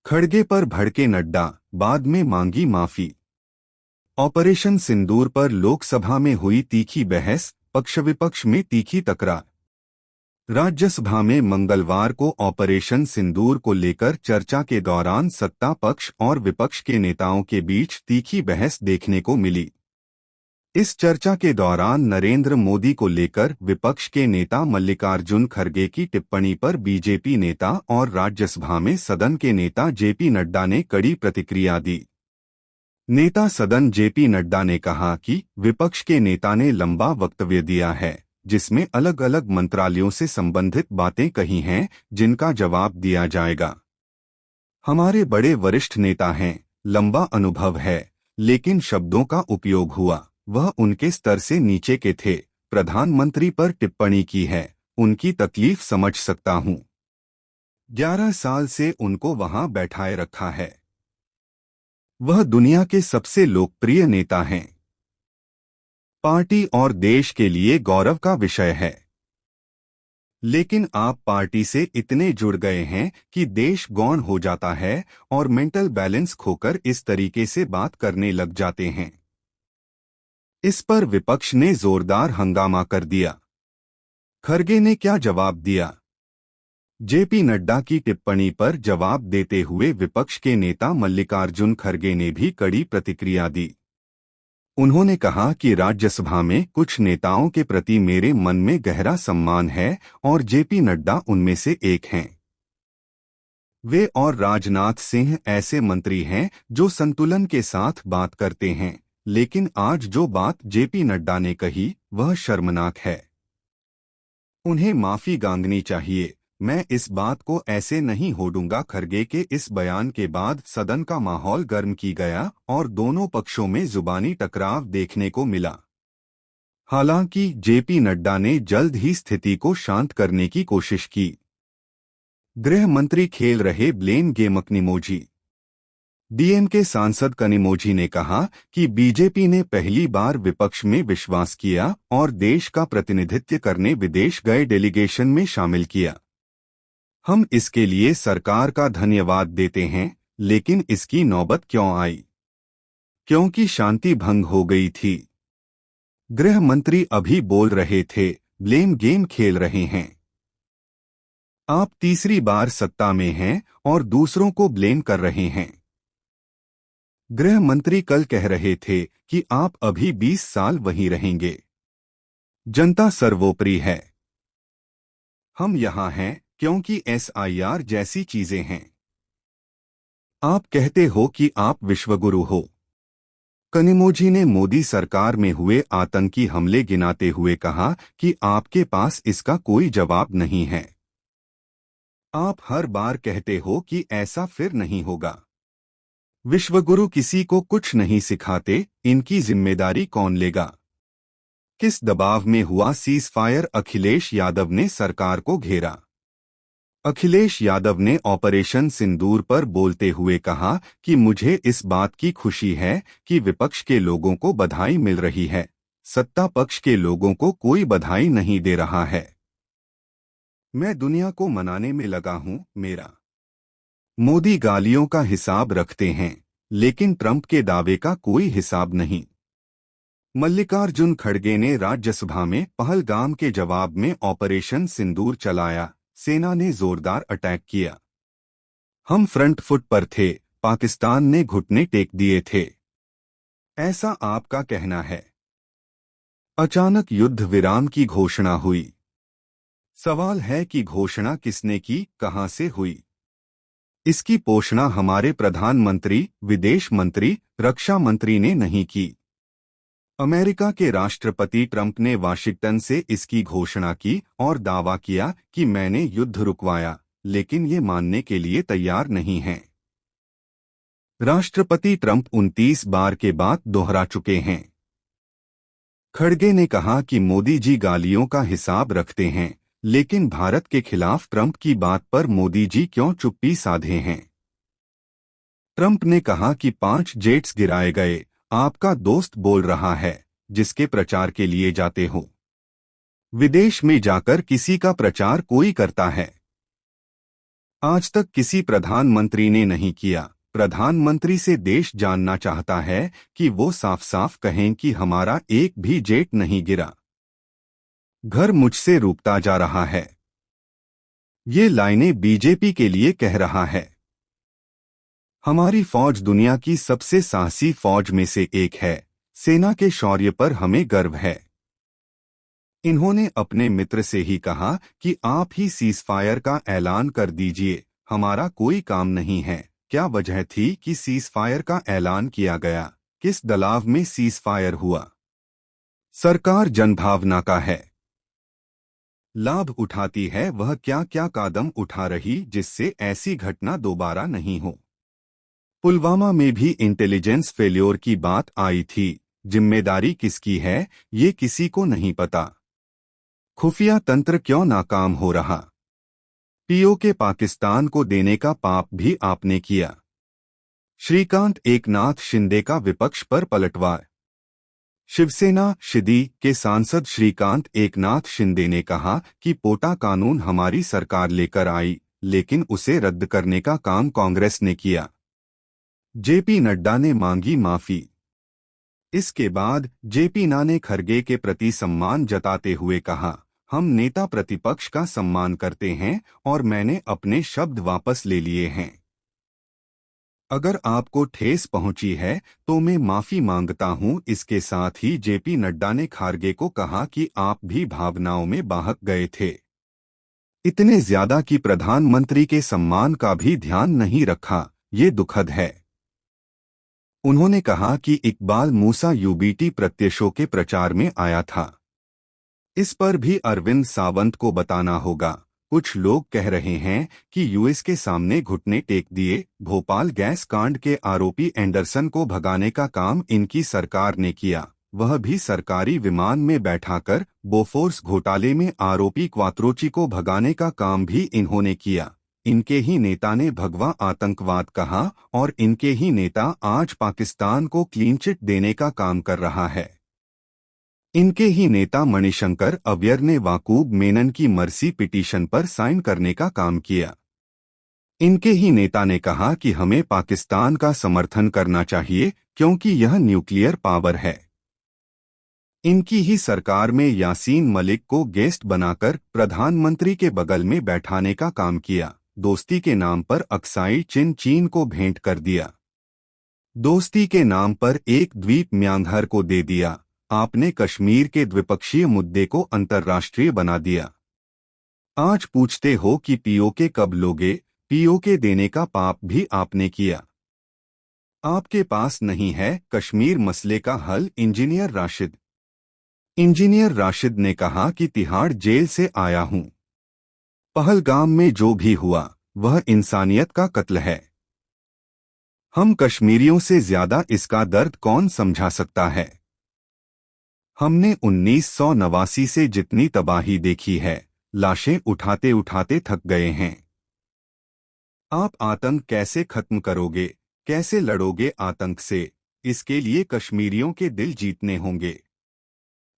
खड़गे पर भड़के नड्डा, बाद में मांगी माफी। ऑपरेशन सिंदूर पर लोकसभा में हुई तीखी बहस, पक्ष विपक्ष में तीखी तकरार। राज्यसभा में मंगलवार को ऑपरेशन सिंदूर को लेकर चर्चा के दौरान सत्ता पक्ष और विपक्ष के नेताओं के बीच तीखी बहस देखने को मिली। इस चर्चा के दौरान नरेंद्र मोदी को लेकर विपक्ष के नेता मल्लिकार्जुन खड़गे की टिप्पणी पर बीजेपी नेता और राज्यसभा में सदन के नेता जेपी नड्डा ने कड़ी प्रतिक्रिया दी। नेता सदन जेपी नड्डा ने कहा कि विपक्ष के नेता ने लंबा वक्तव्य दिया है, जिसमें अलग अलग मंत्रालयों से संबंधित बातें कही हैं, जिनका जवाब दिया जाएगा। हमारे बड़े वरिष्ठ नेता हैं, लंबा अनुभव है, लेकिन शब्दों का उपयोग हुआ वह उनके स्तर से नीचे के थे। प्रधानमंत्री पर टिप्पणी की है, उनकी तकलीफ समझ सकता हूं। 11 साल से उनको वहां बैठाए रखा है। वह दुनिया के सबसे लोकप्रिय नेता हैं। पार्टी और देश के लिए गौरव का विषय है। लेकिन आप पार्टी से इतने जुड़ गए हैं कि देश गौण हो जाता है और मेंटल बैलेंस खोकर इस तरीके से बात करने लग जाते हैं। इस पर विपक्ष ने जोरदार हंगामा कर दिया। खड़गे ने क्या जवाब दिया? जेपी नड्डा की टिप्पणी पर जवाब देते हुए विपक्ष के नेता मल्लिकार्जुन खड़गे ने भी कड़ी प्रतिक्रिया दी। उन्होंने कहा कि राज्यसभा में कुछ नेताओं के प्रति मेरे मन में गहरा सम्मान है और जेपी नड्डा उनमें से एक हैं। वे और राजनाथ सिंह ऐसे मंत्री हैं जो संतुलन के साथ बात करते हैं, लेकिन आज जो बात जेपी नड्डा ने कही वह शर्मनाक है। उन्हें माफी मांगनी चाहिए। मैं इस बात को ऐसे नहीं होड़ूंगा। खड़गे के इस बयान के बाद सदन का माहौल गर्म की गया और दोनों पक्षों में जुबानी टकराव देखने को मिला। हालांकि जेपी नड्डा ने जल्द ही स्थिति को शांत करने की कोशिश की। गृह मंत्री खेल रहे ब्लेम गेम। कनिमोझी। डीएमके सांसद कनिमोझी ने कहा कि बीजेपी ने पहली बार विपक्ष में विश्वास किया और देश का प्रतिनिधित्व करने विदेश गए डेलीगेशन में शामिल किया। हम इसके लिए सरकार का धन्यवाद देते हैं, लेकिन इसकी नौबत क्यों आई? क्योंकि शांति भंग हो गई थी। गृह मंत्री अभी बोल रहे थे, ब्लेम गेम खेल रहे हैं। आप तीसरी बार सत्ता में हैं और दूसरों को ब्लेम कर रहे हैं। गृह मंत्री कल कह रहे थे कि आप अभी 20 साल वहीं रहेंगे। जनता सर्वोपरि है। हम यहां हैं क्योंकि एसआईआर जैसी चीजें हैं। आप कहते हो कि आप विश्वगुरु हो। कनिमोझी ने मोदी सरकार में हुए आतंकी हमले गिनाते हुए कहा कि आपके पास इसका कोई जवाब नहीं है। आप हर बार कहते हो कि ऐसा फिर नहीं होगा। विश्वगुरु किसी को कुछ नहीं सिखाते, इनकी जिम्मेदारी कौन लेगा? किस दबाव में हुआ सीजफायर? अखिलेश यादव ने सरकार को घेरा। अखिलेश यादव ने ऑपरेशन सिंदूर पर बोलते हुए कहा कि मुझे इस बात की खुशी है कि विपक्ष के लोगों को बधाई मिल रही है, सत्ता पक्ष के लोगों को कोई बधाई नहीं दे रहा है। मैं दुनिया को मनाने में लगा हूं। मेरा मोदी गालियों का हिसाब रखते हैं, लेकिन ट्रंप के दावे का कोई हिसाब नहीं। मल्लिकार्जुन खड़गे ने राज्यसभा में पहलगाम के जवाब में ऑपरेशन सिंदूर चलाया। सेना ने जोरदार अटैक किया। हम फ्रंट फुट पर थे, पाकिस्तान ने घुटने टेक दिए थे, ऐसा आपका कहना है। अचानक युद्ध विराम की घोषणा हुई। सवाल है कि घोषणा किसने की, कहां से हुई? इसकी पोषणा हमारे प्रधानमंत्री, विदेश मंत्री, रक्षा मंत्री ने नहीं की। अमेरिका के राष्ट्रपति ट्रंप ने वाशिंगटन से इसकी घोषणा की और दावा किया कि मैंने युद्ध रुकवाया, लेकिन ये मानने के लिए तैयार नहीं हैं। राष्ट्रपति ट्रंप 29 बार के बाद दोहरा चुके हैं। खड़गे ने कहा कि मोदी जी गालियों का हिसाब रखते हैं, लेकिन भारत के खिलाफ ट्रंप की बात पर मोदी जी क्यों चुप्पी साधे हैं? ट्रंप ने कहा कि 5 जेट्स गिराए गए। आपका दोस्त बोल रहा है, जिसके प्रचार के लिए जाते हो। विदेश में जाकर किसी का प्रचार कोई करता है। आज तक किसी प्रधानमंत्री ने नहीं किया। प्रधानमंत्री से देश जानना चाहता है कि वो साफ साफ कहें कि हमारा एक भी जेट नहीं गिरा। घर मुझसे रूठता जा रहा है। ये लाइनें बीजेपी के लिए कह रहा है। हमारी फौज दुनिया की सबसे साहसी फौज में से एक है। सेना के शौर्य पर हमें गर्व है। इन्होंने अपने मित्र से ही कहा कि आप ही सीज़फायर का ऐलान कर दीजिए, हमारा कोई काम नहीं है। क्या वजह थी कि सीज़फायर का ऐलान किया गया? किस दबाव में सीज़फायर हुआ? सरकार जनभावना का है। लाभ उठाती है वह क्या क्या कदम उठा रही जिससे ऐसी घटना दोबारा नहीं हो। पुलवामा में भी इंटेलिजेंस फेल्योर की बात आई थी। जिम्मेदारी किसकी है ये किसी को नहीं पता। खुफिया तंत्र क्यों नाकाम हो रहा? पीओके पाकिस्तान को देने का पाप भी आपने किया। श्रीकांत एकनाथ शिंदे का विपक्ष पर पलटवार। शिवसेना शिदी के सांसद श्रीकांत एकनाथ शिंदे ने कहा कि पोटा कानून हमारी सरकार लेकर आई, लेकिन उसे रद्द करने का काम कांग्रेस ने किया। जेपी नड्डा ने मांगी माफी। इसके बाद जेपी नड्डा ने खरगे के प्रति सम्मान जताते हुए कहा, हम नेता प्रतिपक्ष का सम्मान करते हैं और मैंने अपने शब्द वापस ले लिए हैं। अगर आपको ठेस पहुंची है तो मैं माफी मांगता हूं। इसके साथ ही जेपी नड्डा ने खारगे को कहा कि आप भी भावनाओं में बहक गए थे, इतने ज्यादा कि प्रधानमंत्री के सम्मान का भी ध्यान नहीं रखा, ये दुखद है। उन्होंने कहा कि इकबाल मूसा यूबीटी प्रत्याशियों के प्रचार में आया था। इस पर भी अरविंद सावंत को बताना होगा। कुछ लोग कह रहे हैं कि यूएस के सामने घुटने टेक दिए। भोपाल गैस कांड के आरोपी एंडरसन को भगाने का काम इनकी सरकार ने किया, वह भी सरकारी विमान में बैठाकर। बोफोर्स घोटाले में आरोपी क्वात्रोची को भगाने का काम भी इन्होंने किया। इनके ही नेता ने भगवा आतंकवाद कहा और इनके ही नेता आज पाकिस्तान को क्लीन चिट देने का काम कर रहा है। इनके ही नेता मणिशंकर अय्यर ने याकूब मेनन की मर्सी पिटीशन पर साइन करने का काम किया। इनके ही नेता ने कहा कि हमें पाकिस्तान का समर्थन करना चाहिए क्योंकि यह न्यूक्लियर पावर है। इनकी ही सरकार में यासीन मलिक को गेस्ट बनाकर प्रधानमंत्री के बगल में बैठाने का काम किया। दोस्ती के नाम पर अक्साई चीन को भेंट कर दिया। दोस्ती के नाम पर एक द्वीप म्यांमार को दे दिया। आपने कश्मीर के द्विपक्षीय मुद्दे को अंतर्राष्ट्रीय बना दिया। आज पूछते हो कि पीओके कब लोगे? पीओके देने का पाप भी आपने किया। आपके पास नहीं है कश्मीर मसले का हल। इंजीनियर राशिद ने कहा कि तिहाड़ जेल से आया हूं। पहलगाम में जो भी हुआ वह इंसानियत का कत्ल है। हम कश्मीरियों से ज्यादा इसका दर्द कौन समझा सकता है? हमने 1989 से जितनी तबाही देखी है, लाशें उठाते उठाते थक गए हैं। आप आतंक कैसे खत्म करोगे? कैसे लड़ोगे आतंक से? इसके लिए कश्मीरियों के दिल जीतने होंगे।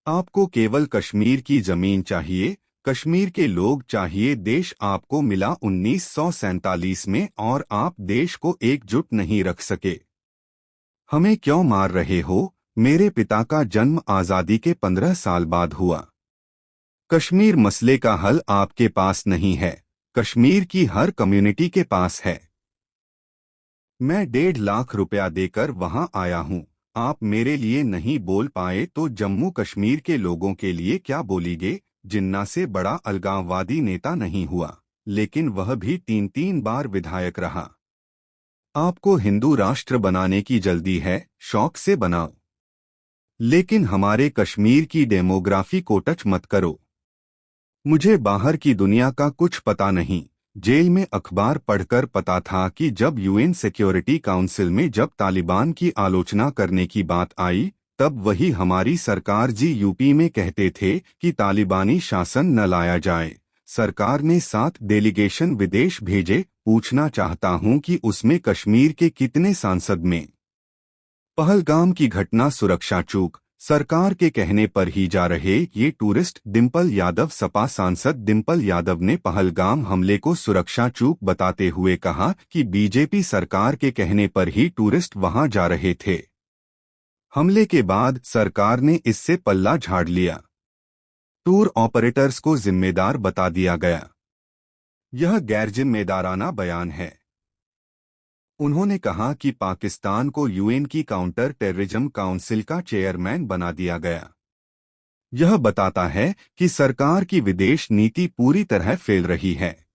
आपको केवल कश्मीर की जमीन चाहिए, कश्मीर के लोग चाहिए। देश आपको मिला 1947 में और आप देश को एकजुट नहीं रख सके। हमें क्यों मार रहे हो? मेरे पिता का जन्म आज़ादी के 15 साल बाद हुआ। कश्मीर मसले का हल आपके पास नहीं है, कश्मीर की हर कम्युनिटी के पास है। मैं 1.5 लाख रुपया देकर वहां आया हूं। आप मेरे लिए नहीं बोल पाए तो जम्मू कश्मीर के लोगों के लिए क्या बोलीगे? जिन्ना से बड़ा अलगाववादी नेता नहीं हुआ, लेकिन वह भी 3 बार विधायक रहा। आपको हिंदू राष्ट्र बनाने की जल्दी है, शौक से बनाओ, लेकिन हमारे कश्मीर की डेमोग्राफी को टच मत करो। मुझे बाहर की दुनिया का कुछ पता नहीं। जेल में अखबार पढ़कर पता था कि जब यूएन सिक्योरिटी काउंसिल में जब तालिबान की आलोचना करने की बात आई, तब वही हमारी सरकार जी यूपी में कहते थे कि तालिबानी शासन न लाया जाए। सरकार ने 7 डेलीगेशन विदेश भेजे। पूछना चाहता हूं कि उसमें कश्मीर के कितने सांसद में? पहलगाम की घटना सुरक्षा चूक, सरकार के कहने पर ही जा रहे ये टूरिस्ट डिम्पल यादव। सपा सांसद डिम्पल यादव ने पहलगाम हमले को सुरक्षा चूक बताते हुए कहा कि बीजेपी सरकार के कहने पर ही टूरिस्ट वहां जा रहे थे। हमले के बाद सरकार ने इससे पल्ला झाड़ लिया। टूर ऑपरेटर्स को जिम्मेदार बता दिया गया। यह गैरजिम्मेदाराना बयान है। उन्होंने कहा कि पाकिस्तान को यूएन की काउंटर टेररिज्म काउंसिल का चेयरमैन बना दिया गया। यह बताता है कि सरकार की विदेश नीति पूरी तरह फेल रही है।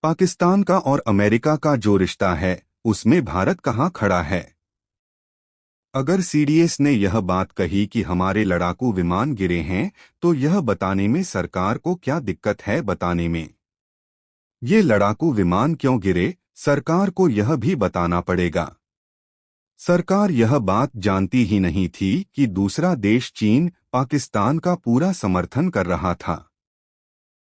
पाकिस्तान का और अमेरिका का जो रिश्ता है, उसमें भारत कहां खड़ा है? अगर सीडीएस ने यह बात कही कि हमारे लड़ाकू विमान गिरे हैं, तो यह बताने में सरकार को क्या दिक्कत है? बताने में ये लड़ाकू विमान क्यों गिरे, सरकार को यह भी बताना पड़ेगा। सरकार यह बात जानती ही नहीं थी कि दूसरा देश चीन पाकिस्तान का पूरा समर्थन कर रहा था।